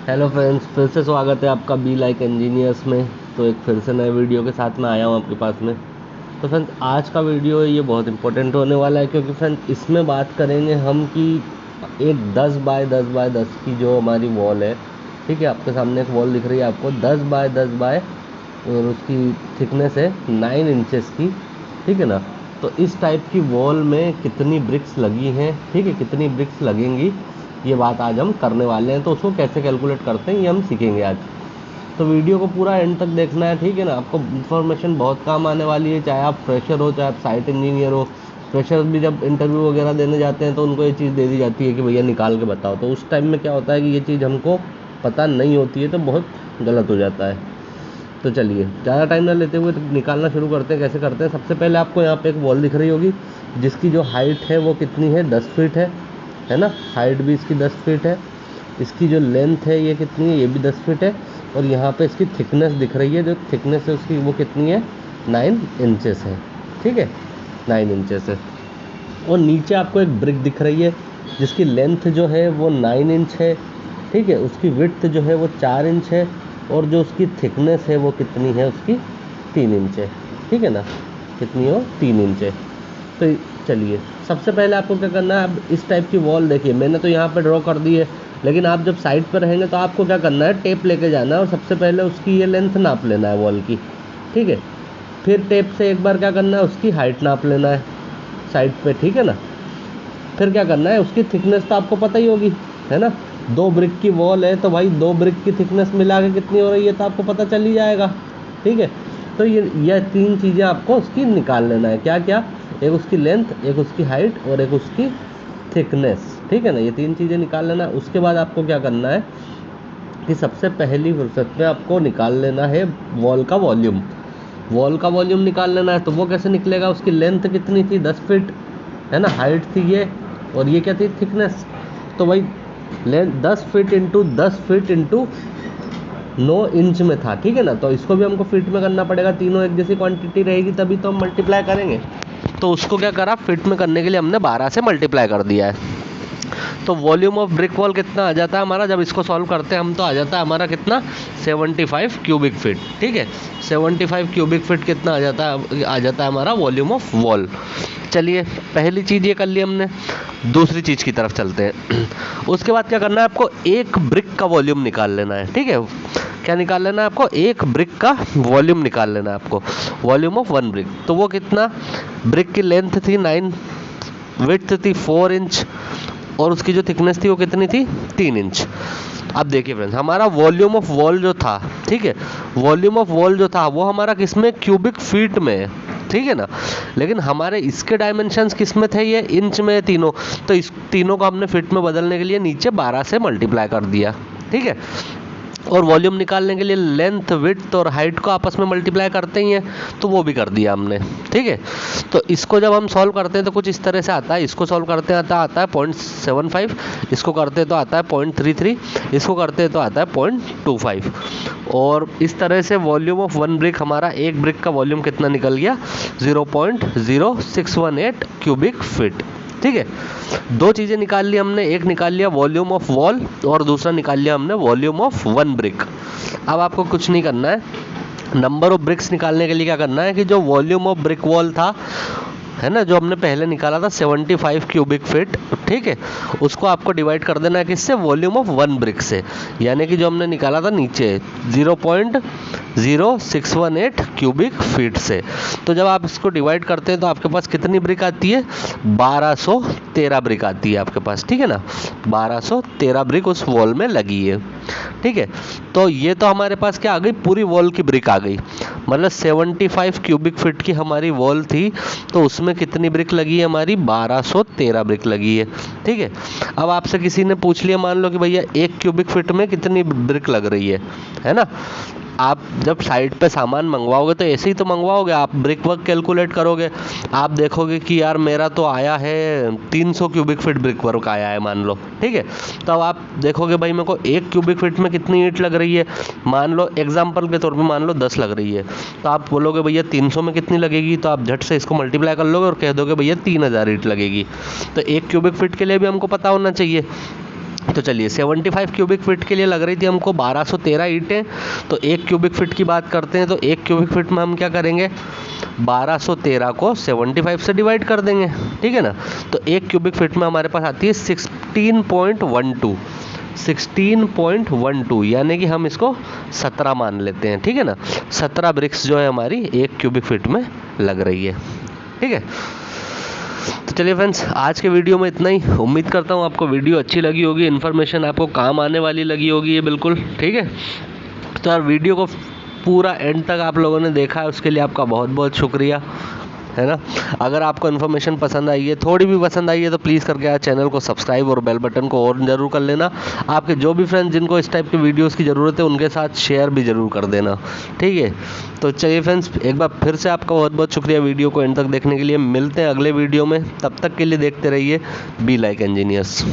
Hello friends, फिर से स्वागत है आपका बी लाइक इंजीनियर्स में। तो एक फिर से नए वीडियो के साथ में आया हूँ आपके पास में। तो फ्रेंड्स, आज का वीडियो है ये बहुत इंपॉर्टेंट होने वाला है, क्योंकि फ्रेंड्स इसमें बात करेंगे हम कि एक 10 बाय 10 बाय 10 की जो हमारी वॉल है, ठीक है, आपके सामने एक वॉल दिख रही है आपको 10 बाय 10 बाय, और उसकी थिकनेस है 9 इंचेस की, ठीक है ना। तो इस टाइप की वॉल में कितनी ब्रिक्स लगी हैं, ठीक है, कितनी ब्रिक्स लगेंगी, ये बात आज हम करने वाले हैं। तो उसको कैसे कैलकुलेट करते हैं ये हम सीखेंगे आज। तो वीडियो को पूरा एंड तक देखना है, ठीक है ना। आपको इन्फॉर्मेशन बहुत काम आने वाली है, चाहे आप फ्रेशर हो चाहे आप साइट इंजीनियर हो। फ्रेशर भी जब इंटरव्यू वगैरह देने जाते हैं तो उनको ये चीज़ दे दी जाती है कि भैया निकाल के बताओ। तो उस टाइम में क्या होता है कि ये चीज़ हमको पता नहीं होती है, तो बहुत गलत हो जाता है। तो चलिए ज़्यादा टाइम ना लेते हुए तो निकालना शुरू करते हैं। कैसे करते हैं, सबसे पहले आपको यहाँ पे एक वॉल दिख रही होगी जिसकी जो हाइट है वो कितनी है, 10 फीट है ना। हाइट भी इसकी 10 फीट है। इसकी जो लेंथ है ये कितनी है, ये भी 10 फीट है। और यहाँ पे इसकी थिकनेस दिख रही है, जो थिकनेस है उसकी वो कितनी है, 9 इंचेस है, ठीक है, 9 इंचेस है। और नीचे आपको एक ब्रिक दिख रही है जिसकी लेंथ जो है वो 9 इंच है, ठीक है। उसकी विड्थ जो है वो 4 इंच है, और जो उसकी थिकनेस है वो कितनी है, उसकी 3 इंच है, ठीक है ना। कितनी हो, 3 इंच है। तो चलिए सबसे पहले आपको क्या करना है, अब इस टाइप की वॉल देखिए मैंने तो यहाँ पे ड्रॉ कर दी है, लेकिन आप जब साइड पर रहेंगे तो आपको क्या करना है, टेप लेके जाना है और सबसे पहले उसकी ये लेंथ नाप लेना है वॉल की, ठीक है। फिर टेप से एक बार क्या करना है, उसकी हाइट नाप लेना है साइड पे, ठीक है ना। फिर क्या करना है, उसकी थिकनेस तो आपको पता ही होगी, है ना। 2 ब्रिक की वॉल है तो भाई 2 ब्रिक की थिकनेस मिला के कितनी हो रही है तो आपको पता चल ही जाएगा, ठीक है। तो ये 3 चीज़ें आपको उसकी निकाल लेना है। क्या क्या, एक उसकी लेंथ, एक उसकी हाइट और एक उसकी थिकनेस, ठीक है ना। ये 3 चीज़ें निकाल लेना है। उसके बाद आपको क्या करना है कि सबसे पहली फुर्सत में आपको निकाल लेना है वॉल का वॉल्यूम। वॉल का वॉल्यूम निकाल लेना है। तो वो कैसे निकलेगा, उसकी लेंथ कितनी थी, 10 फीट, है ना। हाइट थी ये, और ये क्या थी, थिकनेस। तो भाई length 10 feet into 10 feet into 9 inch में था, ठीक है ना। तो इसको भी हमको फीट में करना पड़ेगा, तीनों एक जैसी क्वांटिटी रहेगी तभी तो हम मल्टीप्लाई करेंगे। तो उसको क्या करा, फिट में करने के लिए हमने 12 से मल्टीप्लाई कर दिया है। तो वॉल्यूम ऑफ ब्रिक वॉल कितना आ जाता है हमारा, जब इसको सॉल्व करते हैं हम, तो आ जाता है हमारा कितना, 75 क्यूबिक फीट, ठीक है। 75 क्यूबिक फीट कितना आ जाता है हमारा वॉल्यूम ऑफ वॉल। चलिए पहली चीज़ ये कर ली हमने। दूसरी चीज़ की तरफ चलते हैं। उसके बाद क्या करना है, आपको एक ब्रिक का वॉल्यूम निकाल लेना है, ठीक है। क्या निकाल लेना है आपको, एक ब्रिक का वॉल्यूम निकाल लेना है आपको, वॉल्यूम ऑफ 1 ब्रिक। तो वो कितना, ब्रिक की लेंथ थी 9, विड्थ थी 4 इंच, और उसकी जो थिकनेस थी वो कितनी थी, 3 इंच। अब देखिए फ्रेंड्स, हमारा वॉल्यूम ऑफ वॉल जो था, ठीक है, वॉल्यूम ऑफ वॉल जो था वो हमारा किसमें, क्यूबिक फीट में है, ठीक है ना। लेकिन हमारे इसके डायमेंशंस किस में थे, ये इंच में तीनों। तो इस तीनों को हमने फीट में बदलने के लिए नीचे 12 से मल्टीप्लाई कर दिया, ठीक है। और वॉल्यूम निकालने के लिए लेंथ, विड्थ और हाइट को आपस में मल्टीप्लाई करते ही हैं, तो वो भी कर दिया हमने, ठीक है। तो इसको जब हम सॉल्व करते हैं तो कुछ इस तरह से आता है। इसको सॉल्व करते हैं आता है 0.75, इसको करते हैं तो आता है 0.33, इसको करते हैं तो आता है 0.25। और इस तरह से वॉल्यूम ऑफ 1 ब्रिक, हमारा एक ब्रिक का वॉल्यूम कितना निकल गया, 0.0618 क्यूबिक फीट, ठीक है। 2 चीज़ें निकाल ली हमने, एक निकाल लिया वॉल्यूम ऑफ वॉल और दूसरा निकाल लिया हमने वॉल्यूम ऑफ 1 ब्रिक। अब आपको कुछ नहीं करना है, नंबर ऑफ ब्रिक्स निकालने के लिए क्या करना है कि जो वॉल्यूम ऑफ ब्रिक वॉल था, है ना, जो हमने पहले निकाला था 75 क्यूबिक फीट, ठीक है, उसको आपको डिवाइड कर देना है किससे, वॉल्यूम ऑफ 1 ब्रिक से। यानी कि जो हमने निकाला था नीचे 0.0618 क्यूबिक फीट से। तो जब आप इसको डिवाइड करते हैं तो आपके पास कितनी ब्रिक आती है, 1213 ब्रिक आती है आपके पास, ठीक है ना। 1213 ब्रिक उस वॉल में लगी है, ठीक है। तो ये तो हमारे पास क्या आ गई, पूरी वॉल की ब्रिक आ गई। मतलब 75 क्यूबिक फीट की हमारी वॉल थी, तो उसमें कितनी ब्रिक लगी है हमारी, 1213 ब्रिक लगी है, ठीक है। अब आपसे किसी ने पूछ लिया, मान लो कि भैया 1 क्यूबिक फीट में कितनी ब्रिक लग रही है ना। आप जब साइट पे सामान मंगवाओगे तो ऐसे ही तो मंगवाओगे, आप ब्रिक वर्क कैलकुलेट करोगे, आप देखोगे कि यार मेरा तो आया है 300 क्यूबिक फीट ब्रिक वर्क आया है मान लो, ठीक है। तो अब आप देखोगे भाई मेरे को 1 क्यूबिक फीट में कितनी ईंट लग रही है, मान लो एग्जांपल के तौर पे मान लो 10 लग रही है, तो आप बोलोगे भैया 300 में कितनी लगेगी, तो आप झट से इसको मल्टीप्लाई कर लोगे और कह दोगे भैया 3000 ईंट लगेगी। तो 1 क्यूबिक फीट के लिए भी हमको पता होना चाहिए तो चलिए 75 क्यूबिक फीट के लिए लग रही थी हमको 1213 ईंटें। तो 1 क्यूबिक फीट की बात करते हैं, तो 1 क्यूबिक फीट में हम क्या करेंगे, 1213 को 75 से डिवाइड कर देंगे, ठीक है ना। तो 1 क्यूबिक फीट में हमारे पास आती है 16.12, यानी कि हम इसको 17 मान लेते हैं, ठीक है ना। 17 ब्रिक्स जो है हमारी 1 क्यूबिक फीट में लग रही है, ठीक है। तो चलिए फ्रेंड्स, आज के वीडियो में इतना ही। उम्मीद करता हूँ आपको वीडियो अच्छी लगी होगी, इन्फॉर्मेशन आपको काम आने वाली लगी होगी ये बिल्कुल, ठीक है। तो यार वीडियो को पूरा एंड तक आप लोगों ने देखा है, उसके लिए आपका बहुत बहुत शुक्रिया, है ना। अगर आपको इन्फॉर्मेशन पसंद आई है, थोड़ी भी पसंद आई है, तो प्लीज़ करके आज चैनल को सब्सक्राइब और बेल बटन को और ज़रूर कर लेना। आपके जो भी फ्रेंड्स जिनको इस टाइप के वीडियोस की ज़रूरत है, उनके साथ शेयर भी ज़रूर कर देना, ठीक है। तो चलिए फ्रेंड्स, एक बार फिर से आपका बहुत बहुत शुक्रिया वीडियो को एंड तक देखने के लिए। मिलते हैं अगले वीडियो में, तब तक के लिए देखते रहिए बी लाइक इंजीनियर्स।